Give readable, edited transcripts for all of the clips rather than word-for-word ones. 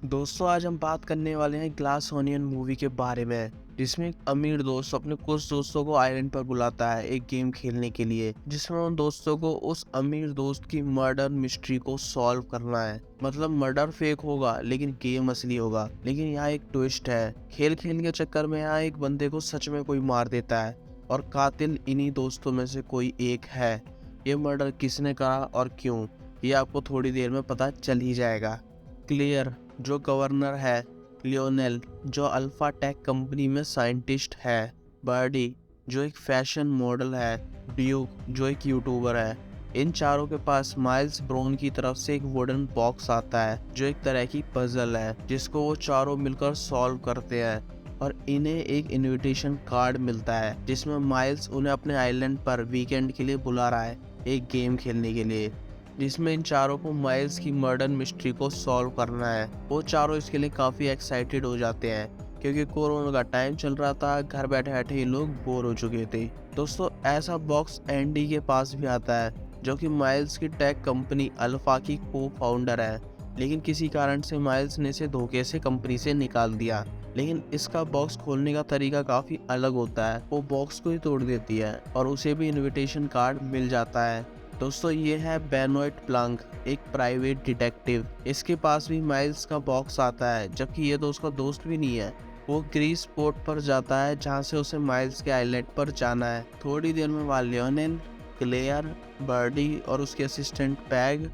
दोस्तों आज हम बात करने वाले हैं ग्लास ओनियन मूवी के बारे में, जिसमें एक अमीर दोस्त अपने कुछ दोस्तों को आइलैंड पर बुलाता है एक गेम खेलने के लिए, जिसमें उन दोस्तों को उस अमीर दोस्त की मर्डर मिस्ट्री को सॉल्व करना है। मतलब मर्डर फेक होगा लेकिन गेम असली होगा। लेकिन यहाँ एक ट्विस्ट है, खेल खेल के चक्कर में यहाँ एक बंदे को सच में कोई मार देता है और कातिल इन्हीं दोस्तों में से कोई एक है। ये मर्डर किसने करा और क्यों, ये आपको थोड़ी देर में पता चल ही जाएगा। क्लियर जो गवर्नर है, लियोनेल जो अल्फा टेक कंपनी में साइंटिस्ट है, बर्डी जो एक फैशन मॉडल है, ड्यूक जो एक यूट्यूबर है। इन चारों के पास माइल्स ब्रोन की तरफ से एक वुडन बॉक्स आता है जो एक तरह की पजल है, जिसको वो चारों मिलकर सॉल्व करते हैं और इन्हें एक इनविटेशन कार्ड मिलता है जिसमें माइल्स उन्हें अपने आइलैंड पर वीकेंड के लिए बुला रहा है एक गेम खेलने के लिए, जिसमें इन चारों को माइल्स की मर्डर मिस्ट्री को सॉल्व करना है। वो चारों इसके लिए काफ़ी एक्साइटेड हो जाते हैं क्योंकि कोरोना का टाइम चल रहा था, घर बैठे बैठे ये लोग बोर हो चुके थे। दोस्तों ऐसा बॉक्स एंडी के पास भी आता है जो कि माइल्स की टेक कंपनी अल्फा की को फाउंडर है, लेकिन किसी कारण से माइल्स ने इसे धोखे से कंपनी से निकाल दिया। लेकिन इसका बॉक्स खोलने का तरीका काफ़ी अलग होता है, वो बॉक्स को ही तोड़ देती है और उसे भी इनविटेशन कार्ड मिल जाता है। दोस्तों ये है बेनोइट प्लांक, एक प्राइवेट डिटेक्टिव। इसके पास भी माइल्स का बॉक्स आता है, जबकि ये तो उसका दोस्त भी नहीं है। वो ग्रीस पोर्ट पर जाता है जहाँ से उसे माइल्स के आइलैंड पर जाना है। थोड़ी देर में वहाँ लियोनेल, क्लेयर, बर्डी और उसके असिस्टेंट पैग,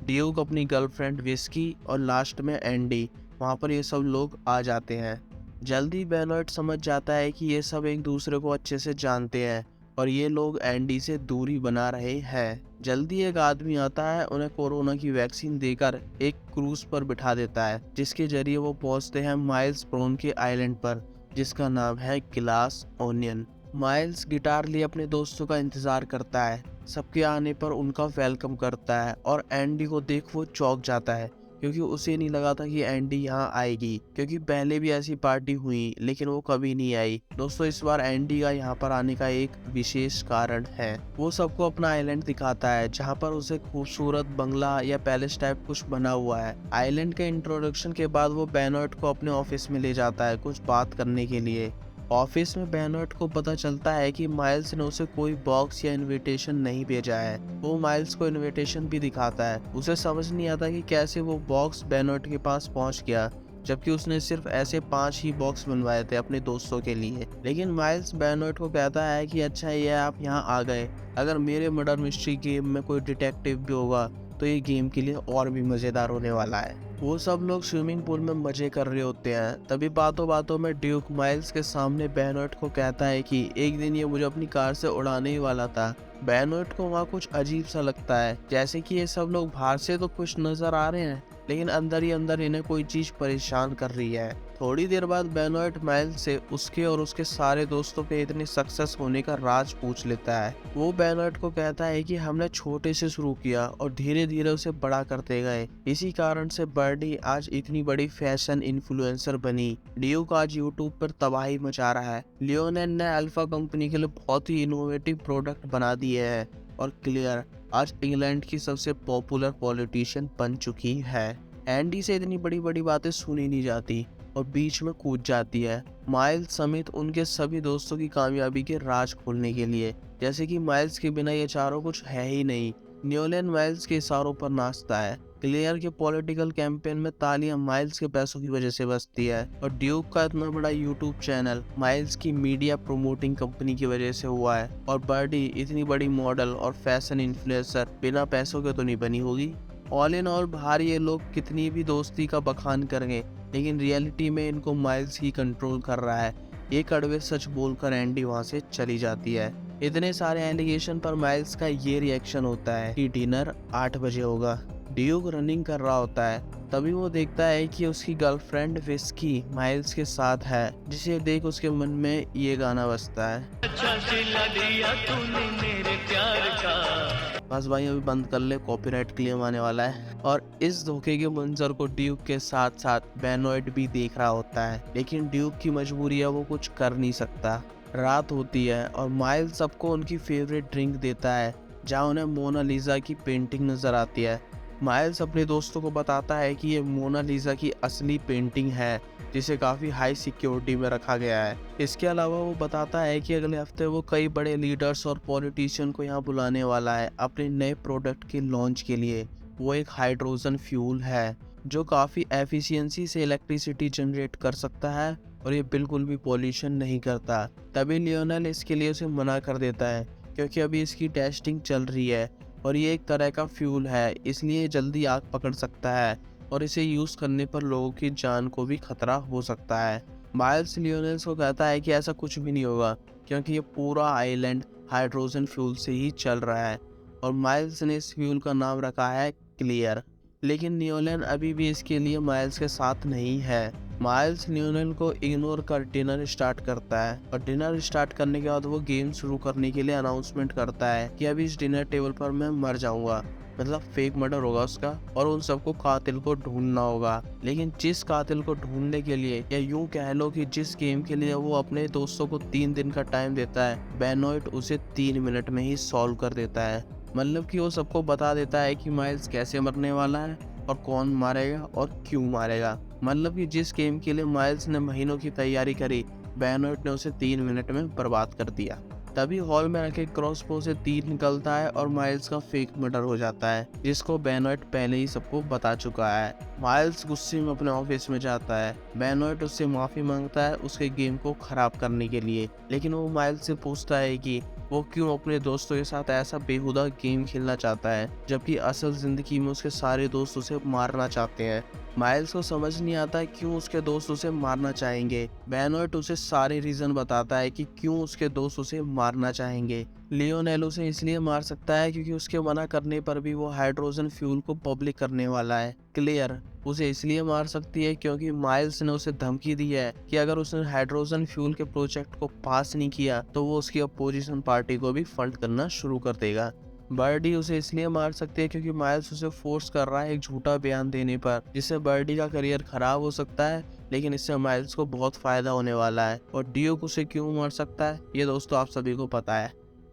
ड्यूक अपनी गर्लफ्रेंड विस्की और लास्ट में एंडी, वहाँ पर ये सब लोग आ जाते हैं। जल्दी बेनोइट समझ जाता है कि ये सब एक दूसरे को अच्छे से जानते हैं और ये लोग एंडी से दूरी बना रहे हैं। जल्दी एक आदमी आता है, उन्हें कोरोना की वैक्सीन देकर एक क्रूज पर बिठा देता है, जिसके जरिए वो पहुंचते हैं माइल्स ब्रोन के आइलैंड पर, जिसका नाम है ग्लास ओनियन। माइल्स गिटार लिए अपने दोस्तों का इंतजार करता है, सबके आने पर उनका वेलकम करता है और एंडी को देख वो चौंक जाता है क्योंकि उसे नहीं लगा था कि एंडी यहाँ आएगी, क्योंकि पहले भी ऐसी पार्टी हुई लेकिन वो कभी नहीं आई। दोस्तों इस बार एंडी का यहाँ पर आने का एक विशेष कारण है। वो सबको अपना आइलैंड दिखाता है जहाँ पर उसे खूबसूरत बंगला या पैलेस टाइप कुछ बना हुआ है। आइलैंड के इंट्रोडक्शन के बाद वो बेनोइट को अपने ऑफिस में ले जाता है कुछ बात करने के लिए। ऑफिस में बेनोइट को पता चलता है कि माइल्स ने उसे कोई बॉक्स या इनविटेशन नहीं भेजा है। वो माइल्स को इनविटेशन भी दिखाता है। उसे समझ नहीं आता कि कैसे वो बॉक्स बेनोइट के पास पहुंच गया, जबकि उसने सिर्फ ऐसे 5 ही बॉक्स बनवाए थे अपने दोस्तों के लिए। लेकिन माइल्स बेनोइट को कहता है कि अच्छा ये आप यहाँ आ गए, अगर मेरे मर्डर मिस्ट्री गेम में कोई डिटेक्टिव भी होगा तो ये गेम के लिए और भी मज़ेदार होने वाला है। वो सब लोग स्विमिंग पूल में मजे कर रहे होते हैं, तभी बातों बातों में ड्यूक माइल्स के सामने बेनोइट को कहता है कि एक दिन ये मुझे अपनी कार से उड़ाने ही वाला था। बेनोइट को वहाँ कुछ अजीब सा लगता है, जैसे कि ये सब लोग बाहर से तो खुश नजर आ रहे हैं लेकिन अंदर ही अंदर इन्हें कोई चीज परेशान कर रही है। थोड़ी देर बाद बेनोइट माइल्स से उसके और उसके सारे दोस्तों के इतने सक्सेस होने का राज पूछ लेता है। वो बेनोइट को कहता है कि हमने छोटे से शुरू किया और धीरे धीरे उसे बड़ा करते गए, इसी कारण से बर्डी आज इतनी बड़ी फैशन इन्फ्लुएंसर बनी। ड्यूक आज यूट्यूब पर तबाही मचा रहा है। लियोनेल ने अल्फा कंपनी के लिए बहुत ही इनोवेटिव प्रोडक्ट बना दिए हैं और क्लियर आज इंग्लैंड की सबसे पॉपुलर पॉलिटिशियन बन चुकी है। एंडी से इतनी बड़ी बड़ी बातें सुनी नहीं जाती और बीच में कूद जाती है माइल्स समेत उनके सभी दोस्तों की कामयाबी के राज खोलने के लिए, जैसे कि माइल्स के बिना ये चारों कुछ है ही नहीं। न्यूलैंड माइल्स के इशारों पर नाचता है। क्लियर के पॉलिटिकल कैंपेन में तालियां माइल्स के पैसों की वजह से बजती है और ड्यूक का इतना बड़ा यूट्यूब चैनल माइल्स की मीडिया प्रोमोटिंग कंपनी की वजह से हुआ है। और बर्डी इतनी बड़ी मॉडल और फैशन इन्फ्लुएंसर बिना पैसों के तो नहीं बनी होगी। ऑल इन ऑल बाहर ये लोग कितनी भी दोस्ती का बखान करेंगे लेकिन रियलिटी में इनको माइल्स ही कंट्रोल कर रहा है। ये कड़वे सच बोलकर एंडी वहाँ से चली जाती है। इतने सारे एलिगेशन पर माइल्स का ये रिएक्शन होता है कि डिनर 8 बजे होगा। ड्यूक रनिंग कर रहा होता है, तभी वो देखता है कि उसकी गर्लफ्रेंड विस्की माइल्स के साथ है, जिसे देख उसके मन में ये गाना बजता है। अच्छा सिला दिया तूने मेरे प्यार का। बस भाई अभी बंद कर ले, कॉपीराइट क्लेम आने वाला है। और इस धोखे के मंजर को ड्यूक के साथ साथ बेनोइट भी देख रहा होता है, लेकिन ड्यूक की मजबूरी है, वो कुछ कर नहीं सकता। रात होती है और माइल्स सबको उनकी फेवरेट ड्रिंक देता है, जहाँ उन्हें मोनालिसा की पेंटिंग नजर आती है। माइल्स अपने दोस्तों को बताता है कि ये मोनालिसा की असली पेंटिंग है, जिसे काफ़ी हाई सिक्योरिटी में रखा गया है। इसके अलावा वो बताता है कि अगले हफ्ते वो कई बड़े लीडर्स और पॉलिटिशियन को यहाँ बुलाने वाला है अपने नए प्रोडक्ट के लॉन्च के लिए। वो एक हाइड्रोजन फ्यूल है जो काफ़ी एफिशिएंसी से इलेक्ट्रिसिटी जनरेट कर सकता है और ये बिल्कुल भी पॉल्यूशन नहीं करता। तभी लियोनेल इसके लिए उसे मना कर देता है क्योंकि अभी इसकी टेस्टिंग चल रही है और ये एक तरह का फ्यूल है, इसलिए जल्दी आग पकड़ सकता है और इसे यूज़ करने पर लोगों की जान को भी खतरा हो सकता है। माइल्स लियोनेल को कहता है कि ऐसा कुछ भी नहीं होगा क्योंकि ये पूरा आइलैंड हाइड्रोजन फ्यूल से ही चल रहा है और माइल्स ने इस फ्यूल का नाम रखा है क्लियर। लेकिन लियोनेल अभी भी इसके लिए माइल्स के साथ नहीं है। माइल्स लियोनेल को इग्नोर कर डिनर स्टार्ट करता है और डिनर स्टार्ट करने के बाद वो गेम शुरू करने के लिए अनाउंसमेंट करता है कि अभी इस डिनर टेबल पर मैं मर जाऊंगा, मतलब फेक मर्डर होगा उसका और उन सबको कातिल को ढूंढना होगा। लेकिन जिस कातिल को ढूंढने के लिए या यूं कह लो कि जिस गेम के लिए वो अपने दोस्तों को 3 दिन का टाइम देता है, बेनोइट उसे 3 मिनट में ही सॉल्व कर देता है। मतलब कि वो सबको बता देता है कि माइल्स कैसे मरने वाला है और कौन मारेगा और क्यों मारेगा। मतलब कि जिस गेम के लिए माइल्स ने महीनों की तैयारी करी, बेनोइट ने उसे 3 मिनट में बर्बाद कर दिया। तभी हॉल में रखे क्रॉसबो से तीर निकलता है और माइल्स का फेक मर्डर हो जाता है, जिसको बेनोइट पहले ही सबको बता चुका है। माइल्स गुस्से में अपने ऑफिस में जाता है। बेनोइट उससे माफी मांगता है उसके गेम को खराब करने के लिए, लेकिन वो माइल्स से पूछता है कि वो क्यों अपने दोस्तों के साथ ऐसा बेहुदा गेम खेलना चाहता है, जबकि असल जिंदगी में उसके सारे दोस्त उसे मारना चाहते हैं। माइल्स को समझ नहीं आता क्यों उसके दोस्त उसे मारना चाहेंगे। बेनोइट उसे सारे रीजन बताता है कि क्यों उसके दोस्त उसे मारना चाहेंगे। लियोनेल उसे इसलिए मार सकता है क्योंकि उसके मना करने पर भी वो हाइड्रोजन फ्यूल को पब्लिक करने वाला है। क्लियर उसे इसलिए मार सकती है क्योंकि माइल्स ने उसे धमकी दी है कि अगर उसने हाइड्रोजन फ्यूल के प्रोजेक्ट को पास नहीं किया तो वो उसकी अपोजिशन पार्टी को भी फंड करना शुरू कर देगा। बर्डी उसे इसलिए मार सकती है क्योंकि माइल्स उसे फोर्स कर रहा है एक झूठा बयान देने पर, जिससे बर्डी का करियर खराब हो सकता है, लेकिन इससे माइल्स को बहुत फायदा होने वाला है। और ड्यूक उसे क्यों मार सकता है ये दोस्तों आप सभी को पता है।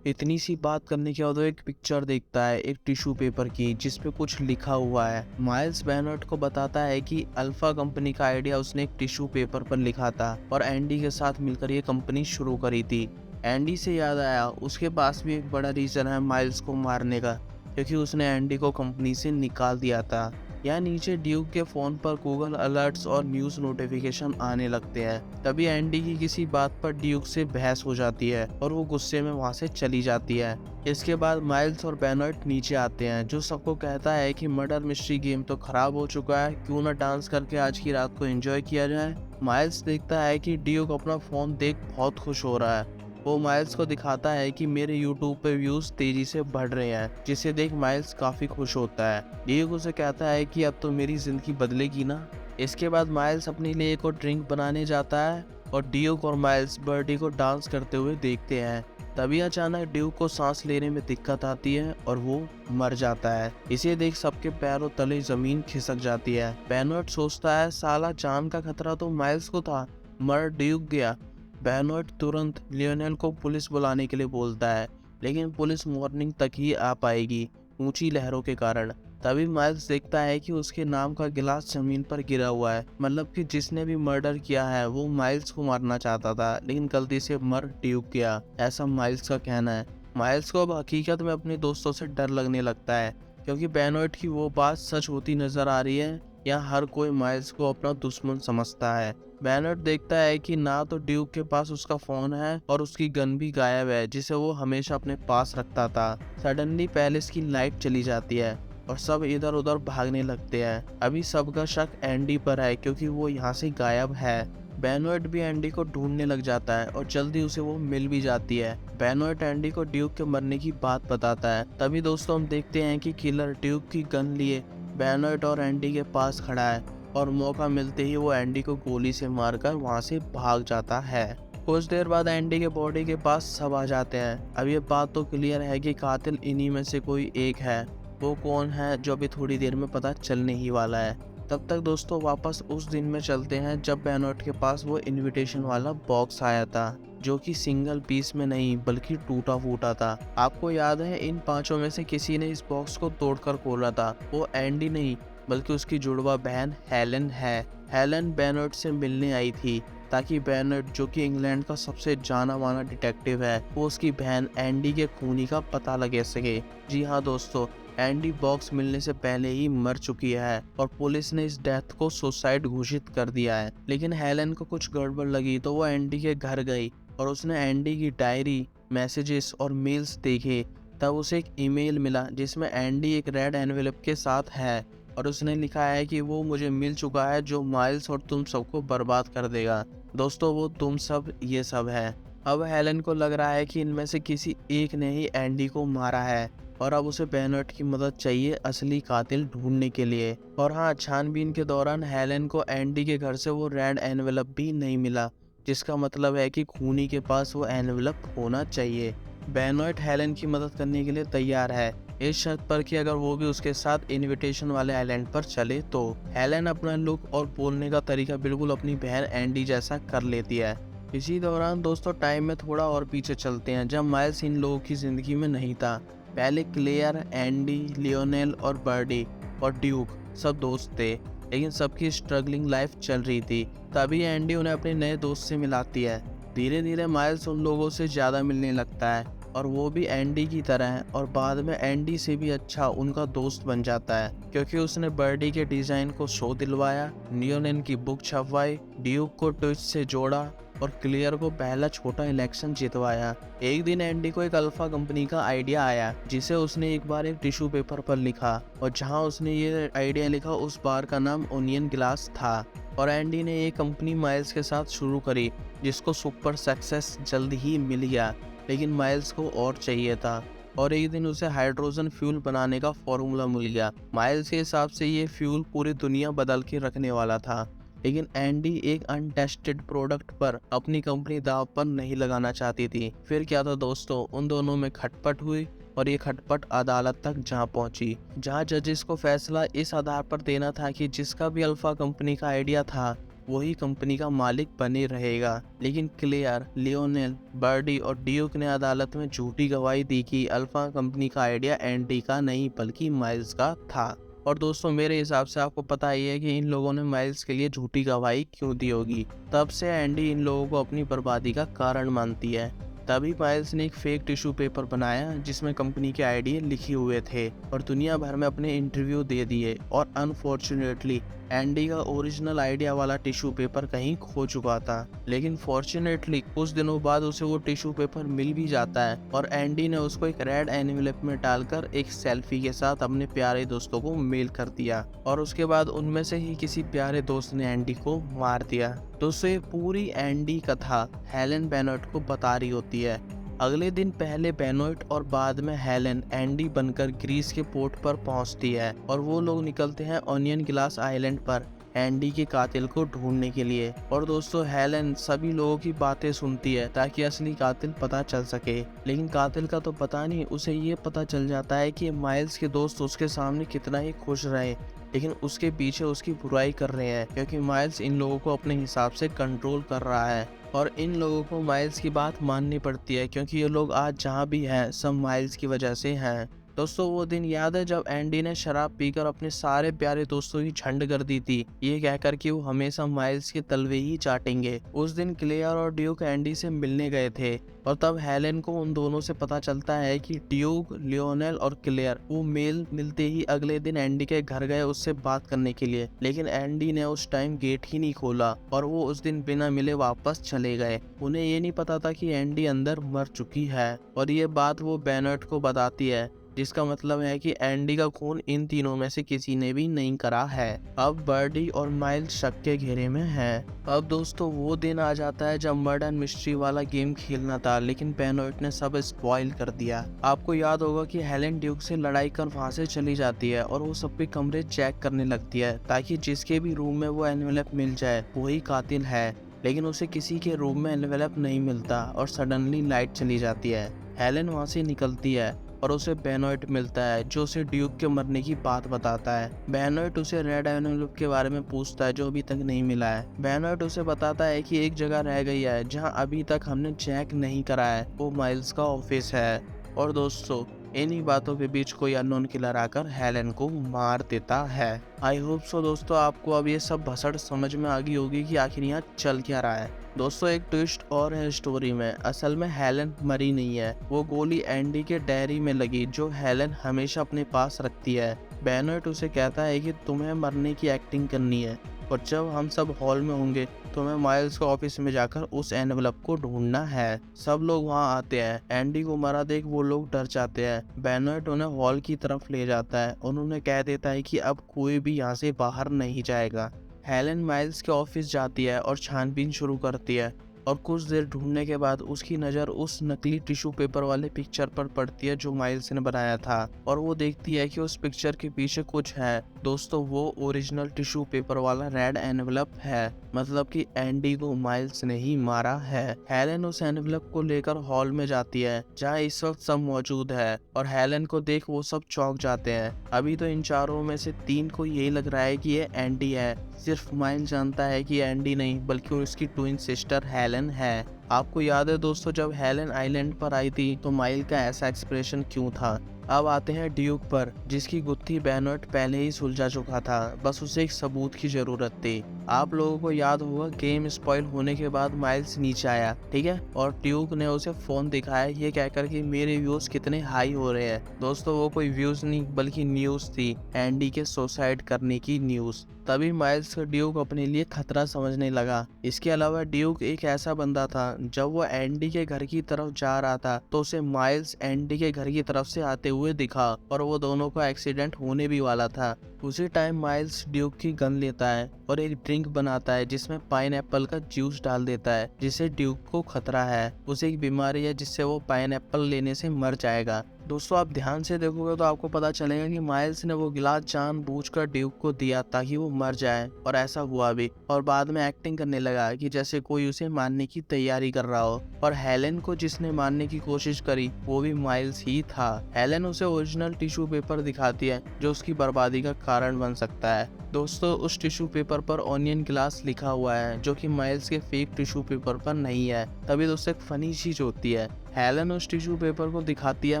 इतनी सी बात करने के बाद वो एक पिक्चर देखता है एक टिश्यू पेपर की, जिसपे कुछ लिखा हुआ है। माइल्स बेनोइट को बताता है कि अल्फा कंपनी का आइडिया उसने एक टिश्यू पेपर पर लिखा था और एंडी के साथ मिलकर ये कंपनी शुरू करी थी। एंडी से याद आया उसके पास भी एक बड़ा रीजन है माइल्स को मारने का, क्योंकि उसने एंडी को कंपनी से निकाल दिया था। यहाँ नीचे ड्यूक के फोन पर गूगल अलर्ट्स और न्यूज नोटिफिकेशन आने लगते हैं। तभी एंडी की किसी बात पर ड्यूक से बहस हो जाती है और वो गुस्से में वहाँ से चली जाती है। इसके बाद माइल्स और बेनोइट नीचे आते हैं, जो सबको कहता है कि मर्डर मिस्ट्री गेम तो खराब हो चुका है, क्यों ना डांस करके आज की रात को एंजॉय किया जाए। माइल्स देखता है कि ड्यूक अपना फोन देख बहुत खुश हो रहा है। वो माइल्स को दिखाता है कि मेरे यूट्यूब पे व्यूज तेजी से बढ़ रहे हैं, जिसे देख माइल्स काफी खुश होता है। ड्यूक उसे कहता है कि अब तो मेरी जिंदगी बदलेगी ना। इसके बाद माइल्स अपने लिए एक और ड्रिंक बनाने जाता है और ड्यूक और माइल्स बर्डी को डांस करते हुए देखते हैं। तभी अचानक ड्यूक को सांस लेने में दिक्कत आती है और वो मर जाता है। इसे देख सबके पैरों तले जमीन खिसक जाती है। बेनोइट सोचता है साला जान का खतरा तो माइल्स को था, मर ड्यूक गया। बेनोइट तुरंत लियोनेल को पुलिस बुलाने के लिए बोलता है, लेकिन पुलिस मॉर्निंग तक ही आ पाएगी ऊंची लहरों के कारण। तभी माइल्स देखता है कि उसके नाम का गिलास जमीन पर गिरा हुआ है, मतलब कि जिसने भी मर्डर किया है वो माइल्स को मारना चाहता था, लेकिन गलती से मर ड्यूक गया, ऐसा माइल्स का कहना है। माइल्स को अब हकीकत में अपने दोस्तों से डर लगने लगता है, क्योंकि बेनोइट की वो बात सच होती नजर आ रही है। यहाँ हर कोई माइल्स को अपना दुश्मन समझता है। बेनोइट देखता है कि ना तो ड्यूक के पास उसका फोन है और उसकी गन भी गायब है, जिसे वो हमेशा अपने पास रखता था। सडनली पैलेस की लाइट चली जाती है और सब इधर उधर भागने लगते हैं। अभी सबका शक एंडी पर है क्योंकि वो यहाँ से गायब है। बेनोइट भी एंडी को ढूंढने लग जाता है और जल्दी उसे वो मिल भी जाती है। बेनोइट एंडी को ड्यूक के मरने की बात बताता है। तभी दोस्तों हम देखते हैं कि किलर ड्यूक की गन लिए बेनोइट और एंडी के पास खड़ा है और मौका मिलते ही वो एंडी को गोली से मारकर वहां से भाग जाता है। कुछ देर बाद एंडी के बॉडी के पास सब आ जाते हैं। अब ये बात तो क्लियर है कि कातिल इन्हीं में से कोई एक है। वो कौन है जो अभी थोड़ी देर में पता चलने ही वाला है। तब तक दोस्तों वापस उस दिन में चलते हैं जब बेनोट के पास वो इनविटेशन वाला बॉक्स आया था, जो कि सिंगल पीस में नहीं बल्कि टूटा फूटा था। आपको याद है इन पांचों में से किसी ने इस बॉक्स को तोड़कर खोला था। वो एंडी नहीं बल्कि उसकी जुड़वा बहन हेलन है। हेलन बेनोट से मिलने आई थी ताकि बेनोट, जो कि इंग्लैंड का सबसे जाना माना डिटेक्टिव है, वो उसकी बहन एंडी के खूनी का पता लगा सके। जी हाँ दोस्तों, एंडी बॉक्स मिलने से पहले ही मर चुकी है और पुलिस ने इस डेथ को सुसाइड घोषित कर दिया है। लेकिन हेलन को कुछ गड़बड़ लगी तो वो एंडी के घर गई और उसने एंडी की डायरी, मैसेजेस और मेल्स देखे। तब उसे एक ईमेल मिला जिसमें एंडी एक रेड एनवेलप के साथ है और उसने लिखा है कि वो मुझे मिल चुका है जो माइल्स और तुम सबको बर्बाद कर देगा। दोस्तों वो तुम सब ये सब है। अब हेलन को लग रहा है कि इनमें से किसी एक ने ही एंडी को मारा है और अब उसे बेनोट की मदद चाहिए असली कातिल ढूंढने के लिए। और हाँ, छानबीन के दौरान हेलन को एंडी के घर से वो रेड एनवेलप भी नहीं मिला, जिसका मतलब है कि खूनी के पास वो एनवेलप होना चाहिए। बेनोट हेलन की मदद करने के लिए तैयार है, इस शर्त पर कि अगर वो भी उसके साथ इनविटेशन वाले आइलैंड पर चले तो। हेलन अपना लुक और बोलने का तरीका बिल्कुल अपनी बहन एंडी जैसा कर लेती है। इसी दौरान दोस्तों टाइम में थोड़ा और पीछे चलते हैं जब माइल्स इन लोगों की जिंदगी में नहीं था। पहले क्लेयर, एंडी, लियोनेल और बर्डी और ड्यूक सब दोस्त थे, लेकिन सबकी स्ट्रगलिंग लाइफ चल रही थी। तभी एंडी उन्हें अपने नए दोस्त से मिलाती है। धीरे धीरे माइल्स उन लोगों से ज़्यादा मिलने लगता है और वो भी एंडी की तरह है और बाद में एंडी से भी अच्छा उनका दोस्त बन जाता है, क्योंकि उसने बर्डी के डिज़ाइन को शो दिलवाया, लियोनेल की बुक छपवाई, ड्यूक को ट्विस्ट से जोड़ा और क्लियर को पहला छोटा इलेक्शन जितवाया। एक दिन एंडी को एक अल्फा कंपनी का आइडिया आया जिसे उसने एक बार एक टिश्यू पेपर पर लिखा और जहां उसने ये आइडिया लिखा उस बार का नाम ओनियन ग्लास था। और एंडी ने ये कंपनी माइल्स के साथ शुरू करी जिसको सुपर सक्सेस जल्द ही मिल गया, लेकिन माइल्स को और चाहिए था और एक दिन उसे हाइड्रोजन फ्यूल बनाने का फॉर्मूला मिल गया। माइल्स के हिसाब से ये फ्यूल पूरी दुनिया बदल के रखने वाला था, लेकिन एंडी एक अनटेस्टेड प्रोडक्ट पर अपनी कंपनी दांव पर नहीं लगाना चाहती थी। फिर क्या था दोस्तों, उन दोनों में खटपट हुई और ये खटपट अदालत तक जा पहुंची, जहां जजेस को फैसला इस आधार पर देना था कि जिसका भी अल्फा कंपनी का आइडिया था वही कंपनी का मालिक बने रहेगा। लेकिन क्लेयर, लियोनेल, बर्डी और ड्यूक ने अदालत में झूठी गवाही दी कि अल्फा कंपनी का आइडिया एंडी का नहीं बल्कि माइल्स का था। और दोस्तों मेरे हिसाब से आपको पता ही है कि इन लोगों ने माइल्स के लिए झूठी गवाही क्यों दी होगी। तब से एंडी इन लोगों को अपनी बर्बादी का कारण मानती है। तभी माइल्स ने एक फेक टिश्यू पेपर बनाया जिसमें कंपनी के आइडिया लिखे हुए थे और दुनिया भर में अपने इंटरव्यू दे दिए। और अनफॉर्चुनेटली एंडी का ओरिजिनल आइडिया वाला टिश्यू पेपर कहीं खो चुका था, लेकिन फॉर्चुनेटली कुछ दिनों बाद उसे वो टिश्यू पेपर मिल भी जाता है और एंडी ने उसको एक रेड एनवेलप में डालकर एक सेल्फी के साथ अपने प्यारे दोस्तों को मेल कर दिया और उसके बाद उनमें से ही किसी प्यारे दोस्त ने एंडी को मार दिया। दोस्तों ये पूरी एंडी कथा हेलन बेनोट को बता रही होती है। अगले दिन पहले बेनोट और बाद में हेलन एंडी बनकर ग्रीस के पोर्ट पर पहुंचती है और वो लोग निकलते हैं ओनियन ग्लास आइलैंड पर एंडी के कातिल को ढूंढने के लिए। और दोस्तों हेलन सभी लोगों की बातें सुनती है ताकि असली कातिल पता चल सके, लेकिन कातिल का तो पता नहीं। उसे ये पता चल जाता है कि माइल्स के दोस्त उसके सामने कितना ही खुश रहे, लेकिन उसके पीछे उसकी बुराई कर रहे हैं क्योंकि माइल्स इन लोगों को अपने हिसाब से कंट्रोल कर रहा है और इन लोगों को माइल्स की बात माननी पड़ती है क्योंकि ये लोग आज जहाँ भी हैं सब माइल्स की वजह से हैं। दोस्तों वो दिन याद है जब एंडी ने शराब पीकर अपने सारे प्यारे दोस्तों की झंड कर दी थी, ये कहकर कि वो हमेशा माइल्स के तलवे ही चाटेंगे। उस दिन क्लेयर और ड्यूक एंडी से मिलने गए थे और तब हेलन को उन दोनों से पता चलता है कि ड्यूक, लियोनेल और क्लेयर वो मेल मिलते ही अगले दिन एंडी के घर गए उससे बात करने के लिए, लेकिन एंडी ने उस टाइम गेट ही नहीं खोला और वो उस दिन बिना मिले वापस चले गए। उन्हें ये नहीं पता था कि एंडी अंदर मर चुकी है और ये बात वो बेनोट को बताती है, जिसका मतलब है कि एंडी का खून इन तीनों में से किसी ने भी नहीं करा है। अब बर्डी और माइल्स शक के घेरे में हैं। अब दोस्तों वो दिन आ जाता है जब मर्डर मिस्ट्री वाला गेम खेलना था, लेकिन बेनोट ने सब स्पॉइल कर दिया। आपको याद होगा कि हेलन ड्यूक से लड़ाई कर वहां से चली जाती है और वो सबके कमरे चेक करने लगती है ताकि जिसके भी रूम में वो एनवेलप मिल जाए वही कातिल है, लेकिन उसे किसी के रूम में एनवेलप नहीं मिलता और सडनली लाइट चली जाती है। हेलन वहां से निकलती है और उसे बेनोइट मिलता है जो उसे ड्यूक के मरने की बात बताता है। बेनोइट उसे रेड एनवेलप के बारे में पूछता है जो अभी तक नहीं मिला है। बेनोइट उसे बताता है कि एक जगह रह गई है जहां अभी तक हमने चेक नहीं करा है, वो माइल्स का ऑफिस है। और दोस्तों इन्हीं बातों के बीच कोई अननोन किलर आकर हेलेन को मार देता है। आई होप सो दोस्तों आपको अब ये सब भसड़ समझ में आ गई होगी कि आखिर यहाँ चल क्या रहा है। दोस्तों एक ट्विस्ट और है स्टोरी में, असल में हेलेन मरी नहीं है, वो गोली एंडी के डायरी में लगी जो हेलेन हमेशा अपने पास रखती है। बेनोइट उसे कहता है कि तुम्हें मरने की एक्टिंग करनी है और जब हम सब हॉल में होंगे तुम्हें माइल्स के ऑफिस में जाकर उस एनवेलप को ढूंढना है। सब लोग वहां आते हैं। एंडी को मरा देख वो लोग डर जाते हैं। बेनोइट उन्हें हॉल की तरफ ले जाता है और उन्हें कह देता है कि अब कोई भी यहाँ से बाहर नहीं जाएगा। हेलेन माइल्स के ऑफिस जाती है और छानबीन शुरू करती है और कुछ देर ढूंढने के बाद उसकी नज़र उस नकली टिश्यू पेपर वाले पिक्चर पर पड़ती है जो माइल्स ने बनाया था और वो देखती है कि उस पिक्चर के पीछे कुछ है। दोस्तों वो ओरिजिनल टिश्यू पेपर वाला रेड एनवेलप है, मतलब कि एंडी को माइल्स ने ही मारा है। हेलेन उस एनवेलप को लेकर हॉल में जाती है जहाँ इस वक्त सब मौजूद है और हेलेन को देख वो सब चौंक जाते हैं। अभी तो इन चारों में से 3 को यही लग रहा है कि ये एंडी है, सिर्फ माइल्स जानता है कि एंडी नहीं बल्कि उसकी ट्विन सिस्टर हेलेन है। आपको याद है दोस्तों जब हेलेन आइलैंड पर आई थी तो माइल का ऐसा एक्सप्रेशन क्यों था। अब आते हैं ड्यूक पर जिसकी गुत्थी बेनोइट पहले ही सुलझा चुका था, बस उसे एक सबूत की जरूरत थी। आप लोगों को याद होगा गेम स्पॉइल होने के बाद माइल्स नीचे आया, ठीक है, और ड्यूक ने उसे फोन दिखाया ये कहकर कि मेरे व्यूज कितने हाई हो रहे हैं। दोस्तों वो कोई व्यूज नहीं बल्कि न्यूज थी, एंडी के सुसाइड करने की न्यूज। तभी माइल्स को ड्यूक अपने लिए खतरा समझने लगा। इसके अलावा ड्यूक एक ऐसा बंदा था जब वो एंडी के घर की तरफ जा रहा था तो उसे माइल्स एंडी के घर की तरफ से आते हुए दिखा और वो दोनों का एक्सीडेंट होने भी वाला था। उसी टाइम माइल्स ड्यूक की गन लेता है और एक ड्रिंक बनाता है जिसमें पाइनएप्पल का जूस डाल देता है जिससे ड्यूक को खतरा है। उसे एक बीमारी है जिससे वो पाइनएप्पल लेने से मर जाएगा। दोस्तों आप ध्यान से देखोगे तो आपको पता चलेगा कि माइल्स ने वो गिलास जानबूझकर ड्यूक को दिया ताकि वो मर जाए और ऐसा हुआ भी, और बाद में एक्टिंग करने लगा कि जैसे कोई उसे मारने की तैयारी कर रहा हो। और हेलेन को जिसने मारने की कोशिश करी वो भी माइल्स ही था। हेलेन उसे ओरिजिनल टिश्यू पेपर दिखाती है जो उसकी बर्बादी का कारण बन सकता है। दोस्तों उस टिश्यू पेपर पर ऑनियन ग्लास लिखा हुआ है जो कि माइल्स के फेक टिश्यू पेपर पर नहीं है। तभी दोस्तों एक फनी चीज होती है, हेलेन उस टिश्यू पेपर को दिखाती है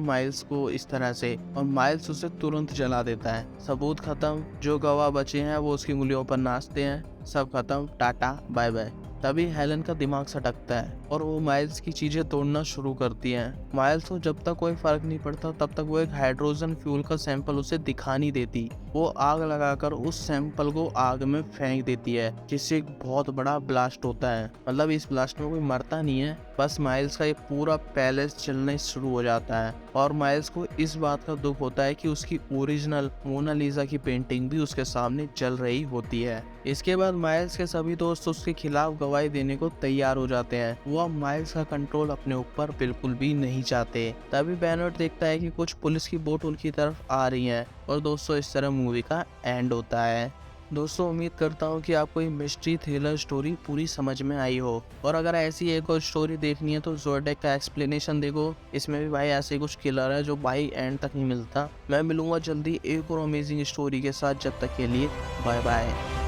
माइल्स को इस तरह से और माइल्स उसे तुरंत जला देता है। सबूत खत्म, जो गवाह बचे हैं वो उसकी उंगलियों पर नाचते हैं, सब खत्म, टाटा बाय बाय। तभी हेलेन का दिमाग सटकता है और वो माइल्स की चीजें तोड़ना शुरू करती हैं। माइल्स को जब तक कोई फर्क नहीं पड़ता तब तक वो एक हाइड्रोजन फ्यूल का सैंपल उसे दिखा नहीं देती। वो आग लगाकर उस सैंपल को आग में फेंक देती है जिससे एक बहुत बड़ा ब्लास्ट होता है। मतलब इस ब्लास्ट में कोई मरता नहीं है, बस माइल्स का ये पूरा पैलेस जलने शुरू हो जाता है और माइल्स को इस बात का दुख होता है कि उसकी ओरिजिनल मोनालिसा की पेंटिंग भी उसके सामने जल रही होती है। इसके बाद माइल्स के सभी दोस्त उसके खिलाफ गवाही देने को तैयार हो जाते हैं। वो अब माइल्स का कंट्रोल अपने ऊपर बिल्कुल भी नहीं चाहते। तभी बेनोइट देखता है कि कुछ पुलिस की बोट उनकी तरफ आ रही है और दोस्तों इस तरह मूवी का एंड होता है। दोस्तों उम्मीद करता हूँ कि आपको ये मिस्ट्री थ्रिलर स्टोरी पूरी समझ में आई हो, और अगर ऐसी एक और स्टोरी देखनी है तो ज़ोडिएक का एक्सप्लेनेशन देखो। इसमें भी भाई ऐसे कुछ किलर है जो भाई एंड तक नहीं मिलता। मैं मिलूंगा जल्दी एक और अमेजिंग स्टोरी के साथ, जब तक के लिए बाय बाय।